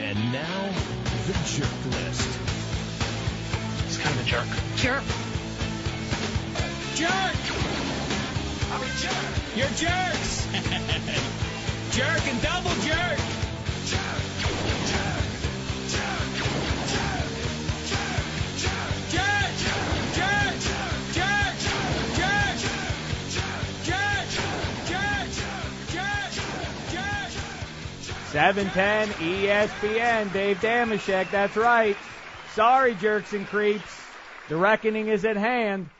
And now, the jerk list. He's kind of a jerk. Jerk. Jerk. I'm a jerk. You're jerks. Jerk and double jerk. Jerk. Jerk. Jerk. Jerk. Jerk. Jerk. Jerk. Jerk. Jerk. Jerk. Jerk. Jerk. 710 ESPN. Dave Dameshek, that's right. Sorry, jerks and creeps. The reckoning is at hand.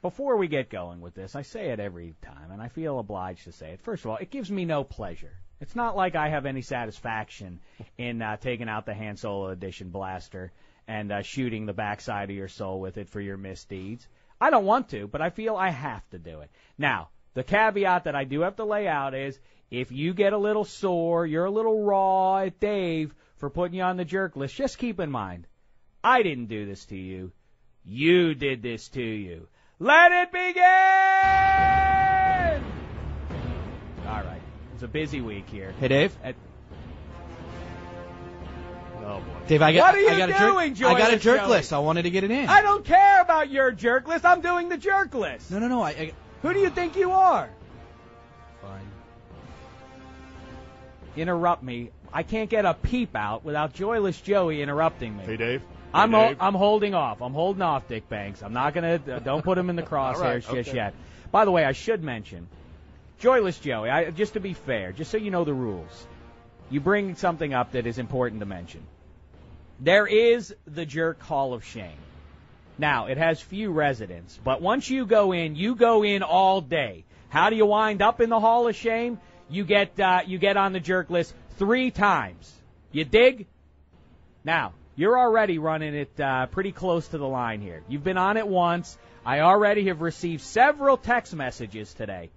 Before we get going with this, I say it every time, and I feel obliged to say it. First of all, it gives me no pleasure. It's not like I have any satisfaction in taking out the Han Solo Edition blaster and shooting the backside of your soul with it for your misdeeds. I don't want to, but I feel I have to do it. Now, the caveat that I do have to lay out is if you get a little sore, you're a little raw at Dave for putting you on the jerk list, just keep in mind, I didn't do this to you. You did this to you. Let it begin! All right. It's a busy week here. Hey, Dave. Oh, boy. Dave, What are you doing, I got a Joyless jerk Joey? list. I wanted to get it in. I don't care about your jerk list. I'm doing the jerk list. No. Who do you think you are? Fine. Interrupt me. I can't get a peep out without Joyless Joey interrupting me. Hey, Dave. I'm holding off. I'm holding off, Dick Banks. I'm not going to, don't put him in the crosshairs just yet. By the way, I should mention, Joyless Joey, just to be fair, just so you know the rules, you bring something up that is important to mention. There is the Jerk Hall of Shame. Now, it has few residents, but once you go in all day. How do you wind up in the Hall of Shame? You get on the jerk list 3 times. You dig? Now, you're already running it pretty close to the line here. You've been on it once. I already have received several text messages today,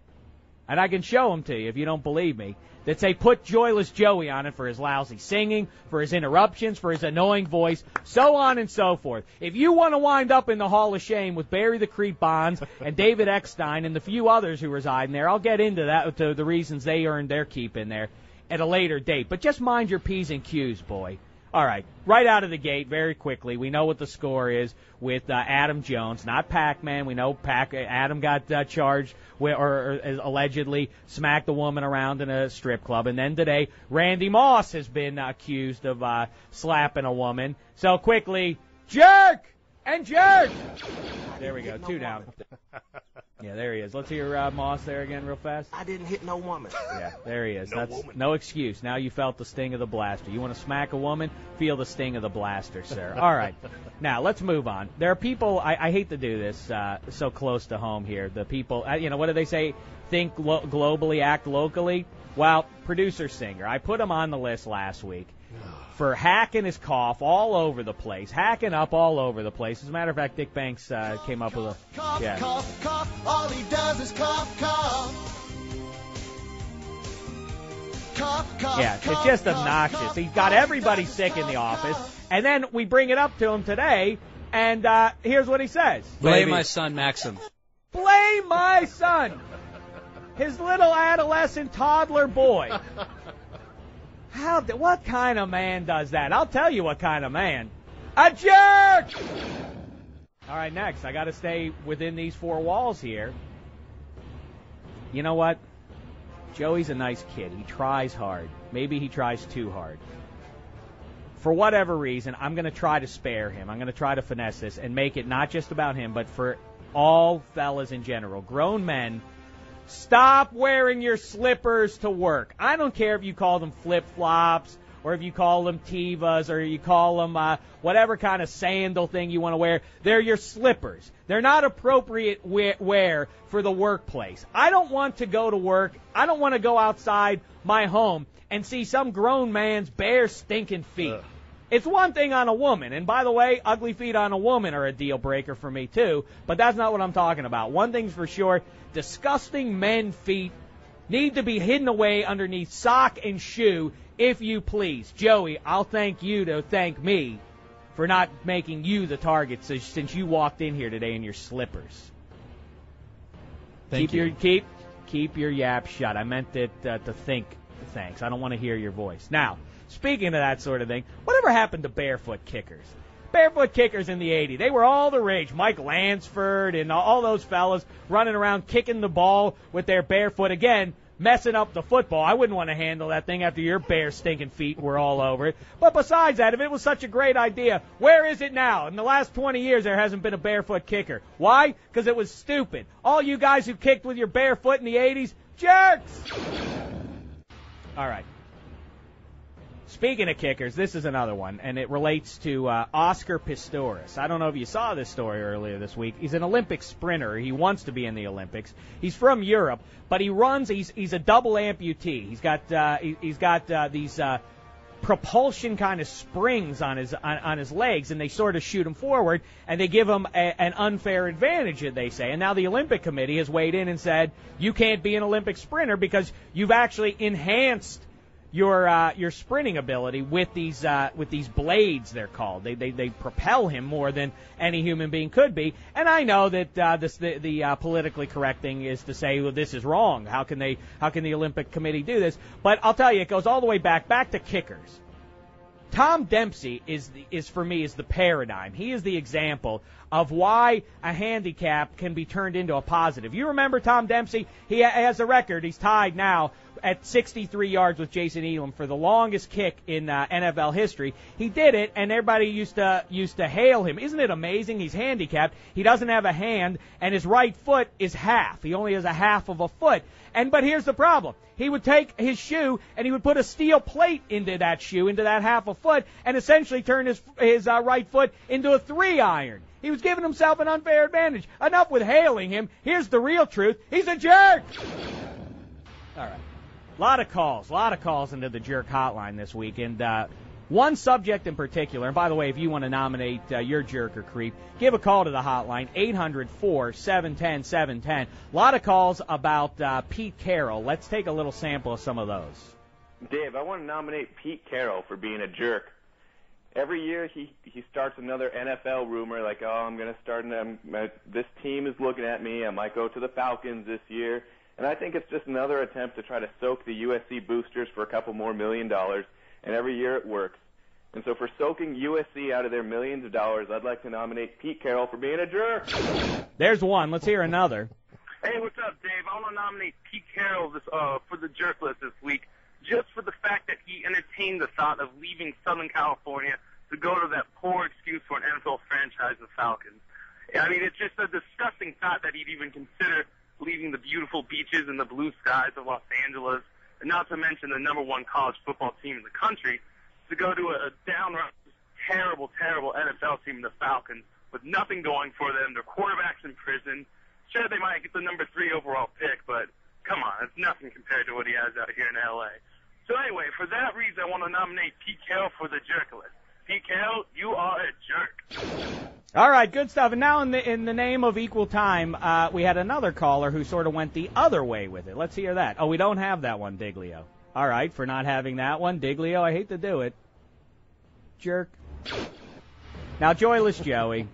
and I can show them to you if you don't believe me, that say put Joyless Joey on it for his lousy singing, for his interruptions, for his annoying voice, so on and so forth. If you want to wind up in the Hall of Shame with Barry the Creep Bonds and David Eckstein and the few others who reside in there, I'll get into that, to the reasons they earned their keep in there at a later date. But just mind your P's and Q's, boy. All right, right out of the gate, very quickly, we know what the score is with Adam Jones, not Pac Man. We know Adam got charged or allegedly smacked a woman around in a strip club. And then today, Randy Moss has been accused of slapping a woman. So quickly, jerk and jerk. There we go, 2 down. Yeah, there he is. Let's hear Moss there again real fast. I didn't hit no woman. Yeah, there he is. No That's woman. no excuse. Now you felt the sting of the blaster. You want to smack a woman? Feel the sting of the blaster, sir. All right. Now, let's move on. There are people, I hate to do this so close to home here. The people, what do they say? Think globally, act locally. Well, producer Singer, I put him on the list last week for hacking his cough all over the place, hacking up all over the place. As a matter of fact, Dick Banks came up with a... Cough, yeah. cough, cough, all he does is cough, cough. Cough, cough, Yeah, cough, it's just cough, obnoxious. cough, He's got cough, everybody does sick in the cough, office, cough. and then we bring it up to him today, and here's what he says. Blame my son, Maxim. Blame my son, his little adolescent toddler boy. What kind of man does that? I'll tell you what kind of man. A jerk! All right, next. I got to stay within these 4 walls here. You know what? Joey's a nice kid. He tries hard. Maybe he tries too hard. For whatever reason, I'm going to try to spare him. I'm going to try to finesse this and make it not just about him, but for all fellas in general. Grown men, stop wearing your slippers to work. I don't care if you call them flip-flops or if you call them Tevas or you call them whatever kind of sandal thing you want to wear. They're your slippers. They're not appropriate wear for the workplace. I don't want to go to work. I don't want to go outside my home and see some grown man's bare stinking feet. Ugh. It's one thing on a woman, and by the way, ugly feet on a woman are a deal breaker for me too, but that's not what I'm talking about. One thing's for sure, disgusting men feet need to be hidden away underneath sock and shoe, if you please. Joey, I'll thank you to thank me for not making you the target since you walked in here today in your slippers. Thank you. Keep your yap shut. I meant it to think. Thanks. I don't want to hear your voice. Now, Speaking of that sort of thing, whatever happened to Barefoot Kickers? Barefoot Kickers in the 80s, they were all the rage. Mike Lansford and all those fellas running around kicking the ball with their barefoot. Again, messing up the football. I wouldn't want to handle that thing after your bare stinking feet were all over it. But besides that, if it was such a great idea, where is it now? In the last 20 years, there hasn't been a barefoot kicker. Why? Because it was stupid. All you guys who kicked with your bare foot in the 80s, jerks! All right. Speaking of kickers, this is another one, and it relates to Oscar Pistoris. I don't know if you saw this story earlier this week. He's an Olympic sprinter. He wants to be in the Olympics. He's from Europe, but he runs. He's a double amputee. He's got these propulsion kind of springs on his legs, and they sort of shoot him forward, and they give him an unfair advantage, they say. And now the Olympic Committee has weighed in and said you can't be an Olympic sprinter because you've actually enhanced your sprinting ability with these blades, they're called. They propel him more than any human being could be. And I know that the politically correct thing is to say, well, this is wrong. How can the Olympic Committee do this? But I'll tell you, it goes all the way back to kickers. Tom Dempsey is for me the paradigm. He is the example of why a handicap can be turned into a positive. You remember Tom Dempsey? He has a record. He's tied now at 63 yards with Jason Elam for the longest kick in NFL history. He did it, and everybody used to hail him. Isn't it amazing? He's handicapped. He doesn't have a hand, and his right foot is half. He only has a half of a foot. But here's the problem. He would take his shoe, and he would put a steel plate into that shoe, into that half a foot, and essentially turn his right foot into a 3-iron. He was giving himself an unfair advantage. Enough with hailing him. Here's the real truth. He's a jerk! All right. A lot of calls into the jerk hotline this week, and one subject in particular, and by the way, if you want to nominate your jerk or creep, give a call to the hotline, 800-4-710-710. A lot of calls about Pete Carroll. Let's take a little sample of some of those. Dave, I want to nominate Pete Carroll for being a jerk. Every year he starts another NFL rumor like, oh, I'm going to start, this team is looking at me, I might go to the Falcons this year. And I think it's just another attempt to try to soak the USC boosters for a couple more $1 million, and every year it works. And so for soaking USC out of their millions of dollars, I'd like to nominate Pete Carroll for being a jerk. There's one. Let's hear another. Hey, what's up, Dave? I want to nominate Pete Carroll for the jerk list this week, just for the fact that he entertained the thought of leaving Southern California to go to that poor excuse for an NFL franchise, the Falcons. I mean, it's just a disgusting thought that he'd even consider leaving the beautiful beaches and the blue skies of Los Angeles, and not to mention the number one college football team in the country, to go to a downright terrible NFL team, the Falcons, with nothing going for them. Their quarterback's in prison. Sure, they might get the number 3 overall pick, but come on, it's nothing compared to what he has out here in L.A. So anyway, for that reason, I want to nominate Pete Carroll for the jerk list. Pete Carroll, you are a jerk. All right, good stuff. And now in the name of equal time, we had another caller who sort of went the other way with it. Let's hear that. Oh, we don't have that one, Diglio. All right, for not having that one, Diglio, I hate to do it. Jerk. Now, Joyless Joey,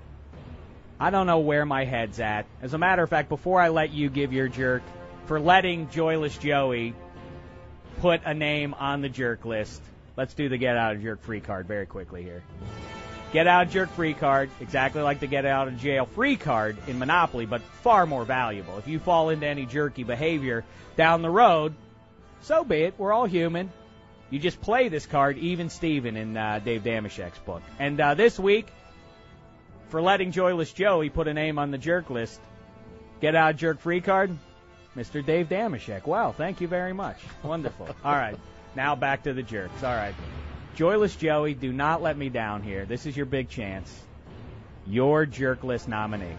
I don't know where my head's at. As a matter of fact, before I let you give your jerk, for letting Joyless Joey put a name on the jerk list, let's do the Get Out of Jerk Free card very quickly here. Get Out of Jerk Free card, exactly like the Get Out of Jail Free card in Monopoly, but far more valuable. If you fall into any jerky behavior down the road, so be it. We're all human. You just play this card, even Steven, in Dave Dameshek's book. And this week, for letting Joyless Joey put a name on the jerk list, Get Out of Jerk Free card, Mr. Dave Dameshek. Wow, thank you very much. Wonderful. All right, now back to the jerks. All right. Joyless Joey, do not let me down here. This is your big chance. Your jerk list nominee.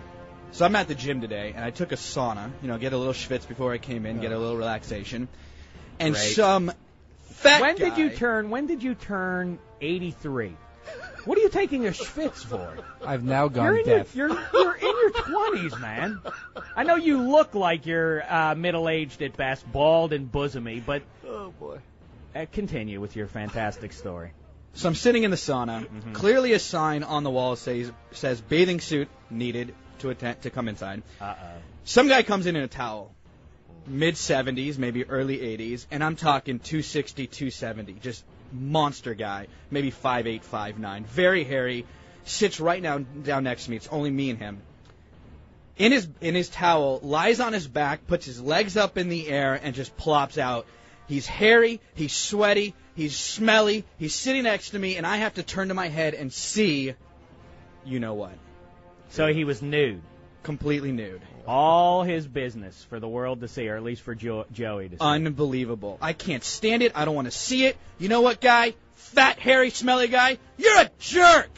So I'm at the gym today, and I took a sauna, get a little schwitz before I came in, get a little relaxation. And Great. Some fat When guy... did you turn 83? What are you taking a schwitz for? I've now gone deaf. You're in your 20s, man. I know you look like you're middle-aged at best, bald and bosomy, but... Oh, boy. Continue with your fantastic story. So I'm sitting in the sauna. Mm-hmm. Clearly a sign on the wall says bathing suit needed to come inside. Uh-oh. Some guy comes in a towel. Mid-70s, maybe early 80s, and I'm talking 260, 270. Just monster guy, maybe 5'8", 5'9", very hairy, sits right now down next to me. It's only me and him. In his towel, lies on his back, puts his legs up in the air, and just plops out. He's hairy, he's sweaty, he's smelly, he's sitting next to me, and I have to turn to my head and see, you know what. So he was nude. Completely nude. All his business for the world to see, or at least for Joey to see. Unbelievable. I can't stand it. I don't want to see it. You know what, guy? Fat, hairy, smelly guy? You're a jerk!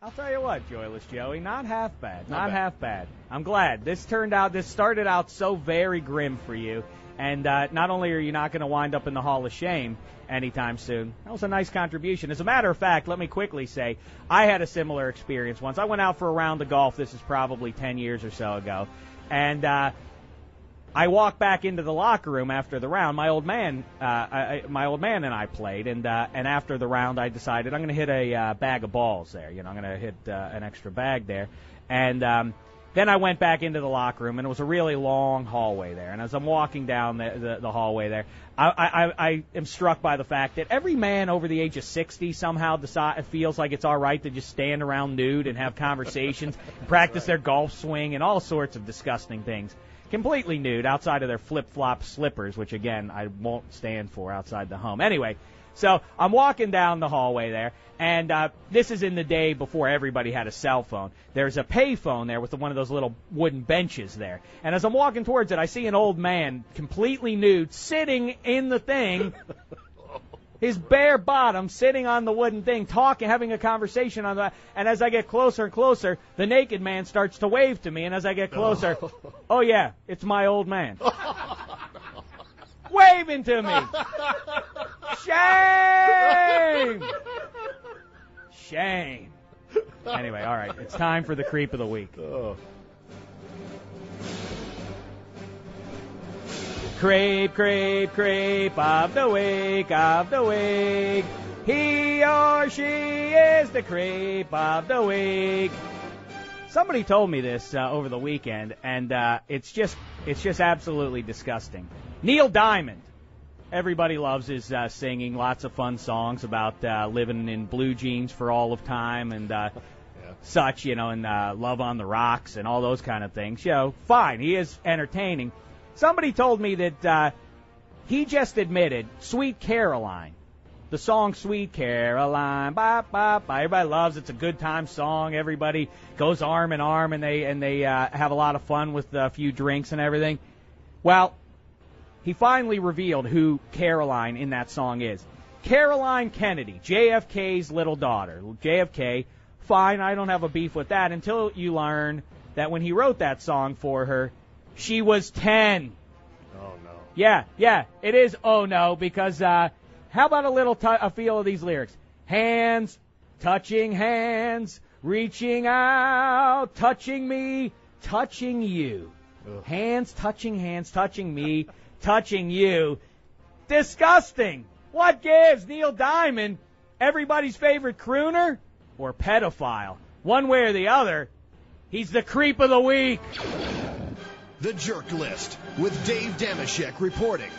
I'll tell you what, Joyless Joey, not half bad. Not half bad. I'm glad. This started out so very grim for you. And not only are you not going to wind up in the Hall of Shame anytime soon, that was a nice contribution. As a matter of fact, let me quickly say, I had a similar experience once. I went out for a round of golf. This is probably 10 years or so ago. And I walked back into the locker room after the round. My old man and I played. And after the round, I decided I'm going to hit a bag of balls there. I'm going to hit an extra bag there. And then I went back into the locker room, and it was a really long hallway there. And as I'm walking down the hallway there, I am struck by the fact that every man over the age of 60 somehow feels like it's all right to just stand around nude and have conversations, practice their golf swing, and all sorts of disgusting things. Completely nude outside of their flip-flop slippers, which, again, I won't stand for outside the home. Anyway, so I'm walking down the hallway there, and this is in the day before everybody had a cell phone. There's a pay phone there with one of those little wooden benches there. And as I'm walking towards it, I see an old man, completely nude, sitting in the thing, his bare bottom, sitting on the wooden thing, talking, having a conversation on that. And as I get closer and closer, the naked man starts to wave to me. And as I get closer, oh, yeah, it's my old man. Waving to me. Shame! Shame. Anyway, all right, it's time for the creep of the week. Creep, creep, creep of the week, of the week. He or she is the creep of the week. Somebody told me this over the weekend, and it's just absolutely disgusting. Neil Diamond. Everybody loves his singing, lots of fun songs about living in blue jeans for all of time and such, and Love on the Rocks and all those kind of things. Fine, he is entertaining. Somebody told me that he just admitted Sweet Caroline, the song Sweet Caroline, bop, bop, everybody loves it. It's a good time song. Everybody goes arm in arm, and they have a lot of fun with a few drinks and everything. Well, he finally revealed who Caroline in that song is. Caroline Kennedy, JFK's little daughter. JFK, fine, I don't have a beef with that until you learn that when he wrote that song for her, she was 10. Oh, no. Yeah, it is oh no, because how about a feel of these lyrics? Hands, touching hands, reaching out, touching me, touching you. Ugh. Hands, touching me, touching you. Disgusting. What gives? Neil Diamond, everybody's favorite crooner or pedophile? One way or the other, he's the creep of the week. The Jerk List with Dave Dameshek reporting.